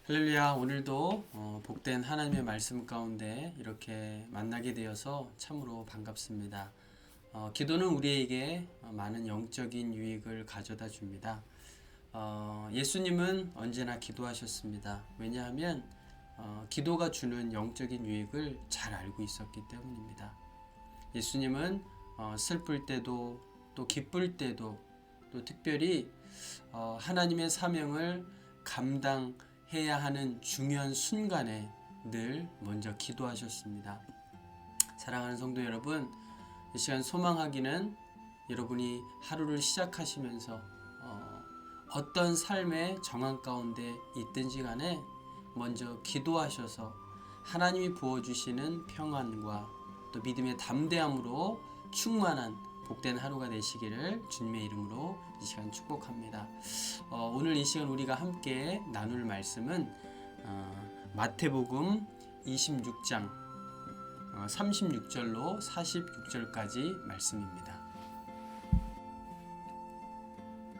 할렐루야. 오늘도 복된 하나님의 말씀 가운데 이렇게 만나게 되어서 참으로 반갑습니다. 기도는 우리에게 많은 영적인 유익을 가져다 줍니다. 예수님은 언제나 기도하셨습니다. 왜냐하면 기도가 주는 영적인 유익을 잘 알고 있었기 때문입니다. 예수님은 슬플 때도 또 기쁠 때도 또 특별히 하나님의 사명을 감당해야 하는 중요한 순간에 늘 먼저 기도하셨습니다. 사랑하는 성도 여러분, 이 시간 소망하기는 여러분이 하루를 시작하시면서 어떤 삶의 정황 가운데 있든지 간에 먼저 기도하셔서 하나님이 부어주시는 평안과 또 믿음의 담대함으로 충만한 복된 하루가 되시기를 주님의 이름으로 이 시간 축복합니다. 오늘 이 시간 우리가 함께 나눌 말씀은 마태복음 26장 36절로 46절까지 말씀입니다.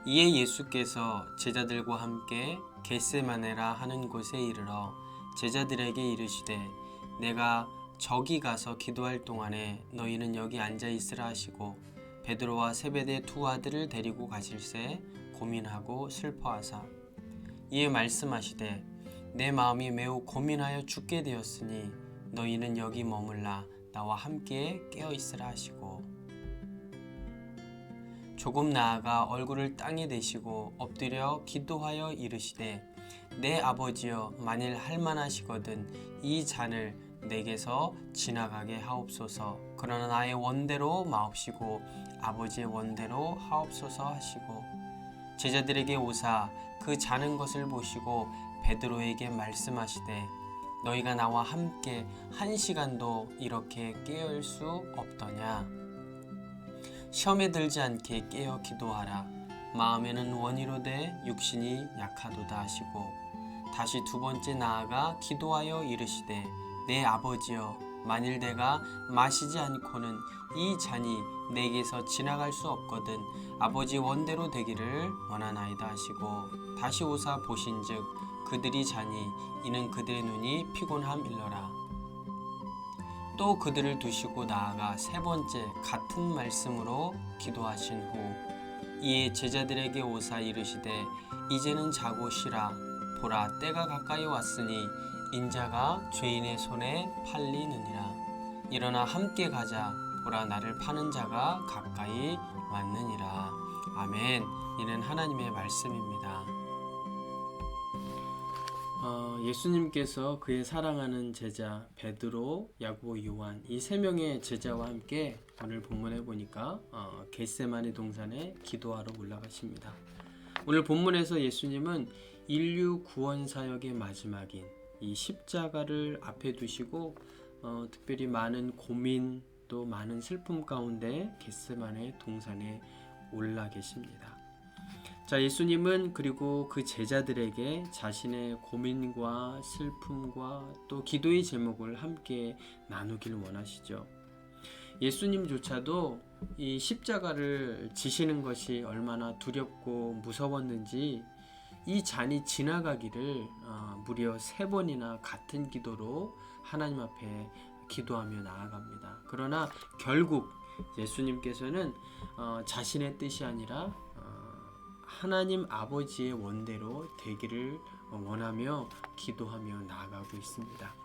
이에 예수께서 제자들과 함께 겟세마네라 하는 곳에 이르러 제자들에게 이르시되 내가 저기 가서 기도할 동안에 너희는 여기 앉아 있으라 하시고 베드로와 세베대 두 아들을 데리고 가실새 고민하고 슬퍼하사 이에 말씀하시되 내 마음이 매우 고민하여 죽게 되었으니 너희는 여기 머물라 나와 함께 깨어 있으라 하시고 조금 나아가 얼굴을 땅에 대시고 엎드려 기도하여 이르시되 내 아버지여 만일 할만하시거든 이 잔을 내게서 지나가게 하옵소서. 그러나 나의 원대로 마옵시고 아버지의 원대로 하옵소서 하시고 제자들에게 오사 그 자는 것을 보시고 베드로에게 말씀하시되 너희가 나와 함께 1시간도 이렇게 깨어있을 수 없더냐. 시험에 들지 않게 깨어 기도하라. 마음에는 원이로되 육신이 약하도다 하시고 다시 두 번째 나아가 기도하여 이르시되 내 아버지여 만일 내가 마시지 않고는 이 잔이 내게서 지나갈 수 없거든 아버지 원대로 되기를 원하나이다 하시고 다시 오사 보신즉 그들이 자니 이는 그들의 눈이 피곤함일러라. 또 그들을 두시고 나아가 세 번째 같은 말씀으로 기도하신 후 이에 제자들에게 오사 이르시되 이제는 자고 쉬라. 보라 때가 가까이 왔으니 인자가 죄인의 손에 팔리느니라. 일어나 함께 가자. 보라 나를 파는 자가 가까이 왔느니라. 아멘. 이는 하나님의 말씀입니다. 예수님께서 그의 사랑하는 제자 베드로, 야고보, 요한 이 세 명의 제자와 함께 오늘 본문에 보니까 겟세마네 동산에 기도하러 올라가십니다. 오늘 본문에서 예수님은 인류 구원 사역의 마지막인 이 십자가를 앞에 두시고 특별히 많은 고민 또 많은 슬픔 가운데 겟세마네 동산에 올라 계십니다. 자, 예수님은 그리고 그 제자들에게 자신의 고민과 슬픔과 또 기도의 제목을 함께 나누길 원하시죠. 예수님조차도 이 십자가를 지시는 것이 얼마나 두렵고 무서웠는지 이 잔이 지나가기를 무려 3번이나 같은 기도로 하나님 앞에 기도하며 나아갑니다. 그러나 결국 예수님께서는 자신의 뜻이 아니라 하나님 아버지의 원대로 되기를 원하며 기도하며 나아가고 있습니다.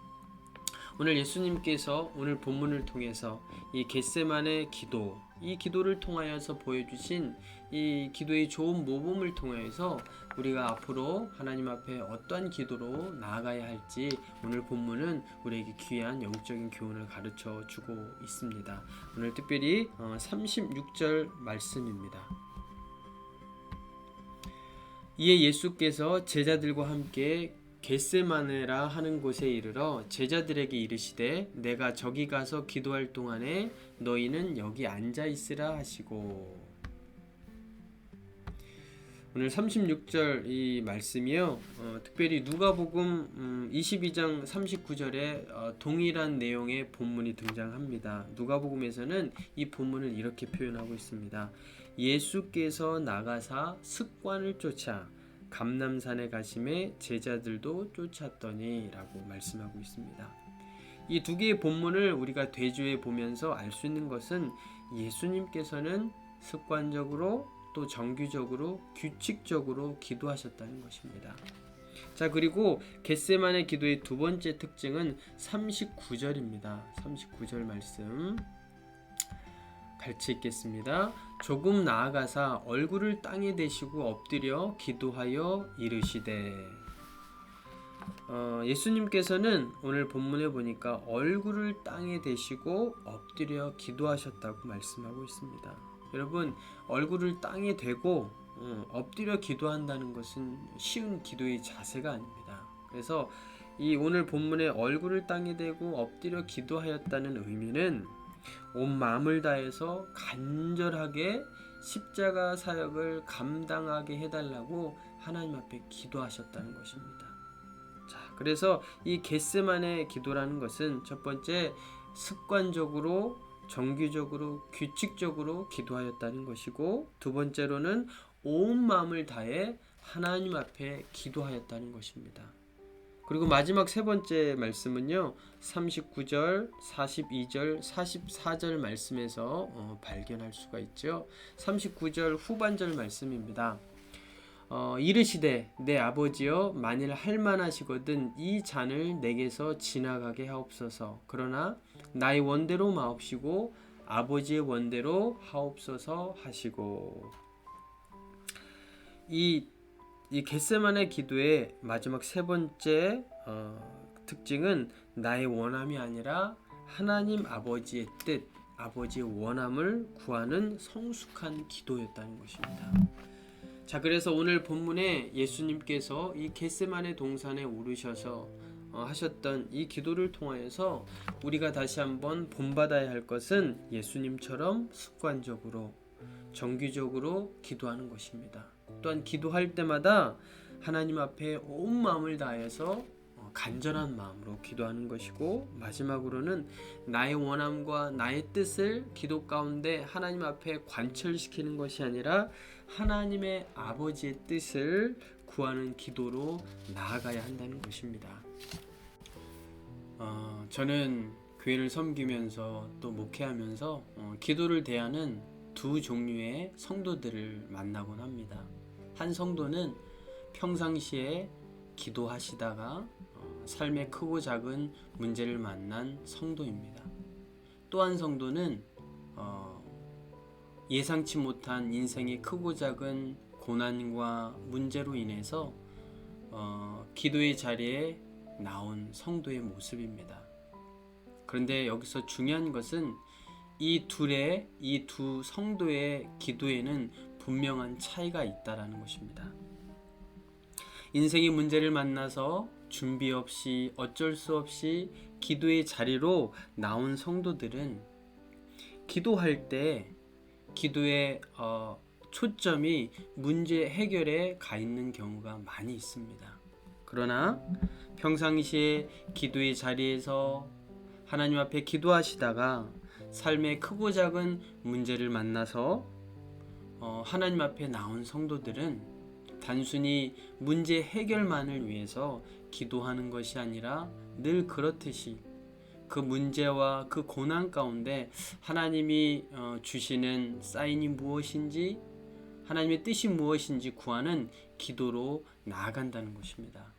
오늘 예수님께서 오늘 본문을 통해서 이 겟세마네 기도, 이 기도를 통하여서 보여주신 이 기도의 좋은 모범을 통해서 우리가 앞으로 하나님 앞에 어떠한 기도로 나아가야 할지 오늘 본문은 우리에게 귀한 영적인 교훈을 가르쳐 주고 있습니다. 오늘 특별히 36절 말씀입니다. 이에 예수께서 제자들과 함께 겟세마네라 하는 곳에 이르러 제자들에게 이르시되 내가 저기 가서 기도할 동안에 너희는 여기 앉아 있으라 하시고 오늘 36절 이 말씀이요 특별히 누가복음 22장 39절에 동일한 내용의 본문이 등장합니다. 누가복음에서는 이 본문을 이렇게 표현하고 있습니다. 예수께서 나가사 습관을 쫓아 감람산에 가심에 제자들도 쫓았더니 라고 말씀하고 있습니다. 이 두 개의 본문을 우리가 대조해 보면서 알 수 있는 것은 예수님께서는 습관적으로 또 정규적으로 규칙적으로 기도하셨다는 것입니다. 자, 그리고 겟세마네 기도의 두 번째 특징은 39절입니다. 39절 말씀 같이 읽겠습니다. 조금 나아가사 얼굴을 땅에 대시고 엎드려 기도하여 이르시되. 예수님께서는 오늘 본문에 보니까 얼굴을 땅에 대시고 엎드려 기도하셨다고 말씀하고 있습니다. 여러분, 얼굴을 땅에 대고 엎드려 기도한다는 것은 쉬운 기도의 자세가 아닙니다. 그래서 이 오늘 본문에 얼굴을 땅에 대고 엎드려 기도하였다는 의미는 온 마음을 다해서 간절하게 십자가 사역을 감당하게 해달라고 하나님 앞에 기도하셨다는 것입니다. 자, 그래서 이 겟세마네 기도라는 것은 첫 번째 습관적으로 정규적으로 규칙적으로 기도하였다는 것이고, 두 번째로는 온 마음을 다해 하나님 앞에 기도하였다는 것입니다. 그리고 마지막 세 번째 말씀은요, 39절, 42절, 44절 말씀에서 발견할 수가 있죠. 39절 후반절 말씀입니다. 이르시되 내 아버지여, 만일 할만하시거든 이 잔을 내게서 지나가게 하옵소서. 그러나 나의 원대로 마옵시고 아버지의 원대로 하옵소서 하시고. 이 겟세마네 기도의 마지막 세 번째 특징은 나의 원함이 아니라 하나님 아버지의 뜻, 아버지의 원함을 구하는 성숙한 기도였다는 것입니다. 자, 그래서 오늘 본문에 예수님께서 이 겟세마네 동산에 오르셔서 하셨던 이 기도를 통하여서 우리가 다시 한번 본받아야 할 것은 예수님처럼 습관적으로 정규적으로 기도하는 것입니다. 또한 기도할 때마다 하나님 앞에 온 마음을 다해서 간절한 마음으로 기도하는 것이고, 마지막으로는 나의 원함과 나의 뜻을 기도 가운데 하나님 앞에 관철시키는 것이 아니라 하나님의 아버지의 뜻을 구하는 기도로 나아가야 한다는 것입니다. 저는 교회를 섬기면서 또 목회하면서 기도를 대하는 두 종류의 성도들을 만나곤 합니다. 한 성도는 평상시에 기도하시다가 삶의 크고 작은 문제를 만난 성도입니다. 또 한 성도는 예상치 못한 인생의 크고 작은 고난과 문제로 인해서 기도의 자리에 나온 성도의 모습입니다. 그런데 여기서 중요한 것은 이 두 성도의 기도에는 분명한 차이가 있다라는 것입니다. 인생의 문제를 만나서 준비 없이 어쩔 수 없이 기도의 자리로 나온 성도들은 기도할 때 기도의 초점이 문제 해결에 가 있는 경우가 많이 있습니다. 그러나 평상시에 기도의 자리에서 하나님 앞에 기도하시다가 삶의 크고 작은 문제를 만나서 하나님 앞에 나온 성도들은 단순히 문제 해결만을 위해서 기도하는 것이 아니라 늘 그렇듯이 그 문제와 그 고난 가운데 하나님이 주시는 사인이 무엇인지, 하나님의 뜻이 무엇인지 구하는 기도로 나아간다는 것입니다.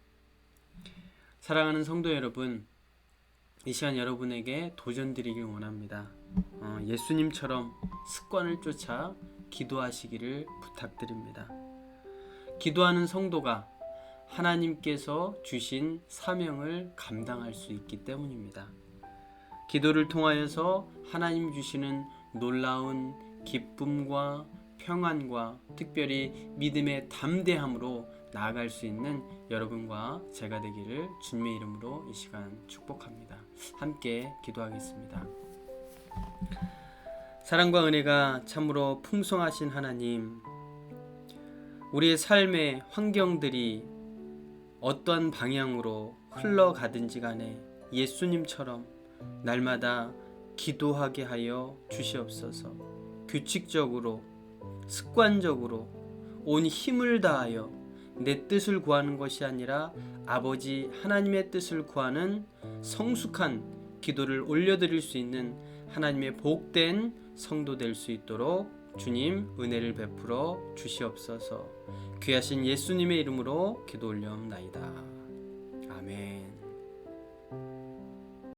사랑하는 성도 여러분, 이 시간 여러분에게 도전드리길 원합니다. 예수님처럼 습관을 쫓아 기도하시기를 부탁드립니다. 기도하는 성도가 하나님께서 주신 사명을 감당할 수 있기 때문입니다. 기도를 통하여서 하나님 주시는 놀라운 기쁨과 평안과 특별히 믿음의 담대함으로 나아갈 수 있는 여러분과 제가 되기를 주님의 이름으로 이 시간 축복합니다. 함께 기도하겠습니다. 사랑과 은혜가 참으로 풍성하신 하나님, 우리의 삶의 환경들이 어떠한 방향으로 흘러가든지 간에 예수님처럼 날마다 기도하게 하여 주시옵소서. 규칙적으로 습관적으로 온 힘을 다하여 내 뜻을 구하는 것이 아니라 아버지 하나님의 뜻을 구하는 성숙한 기도를 올려드릴 수 있는 하나님의 복된 성도 될 수 있도록 주님 은혜를 베풀어 주시옵소서. 귀하신 예수님의 이름으로 기도 올려옵나이다. 아멘.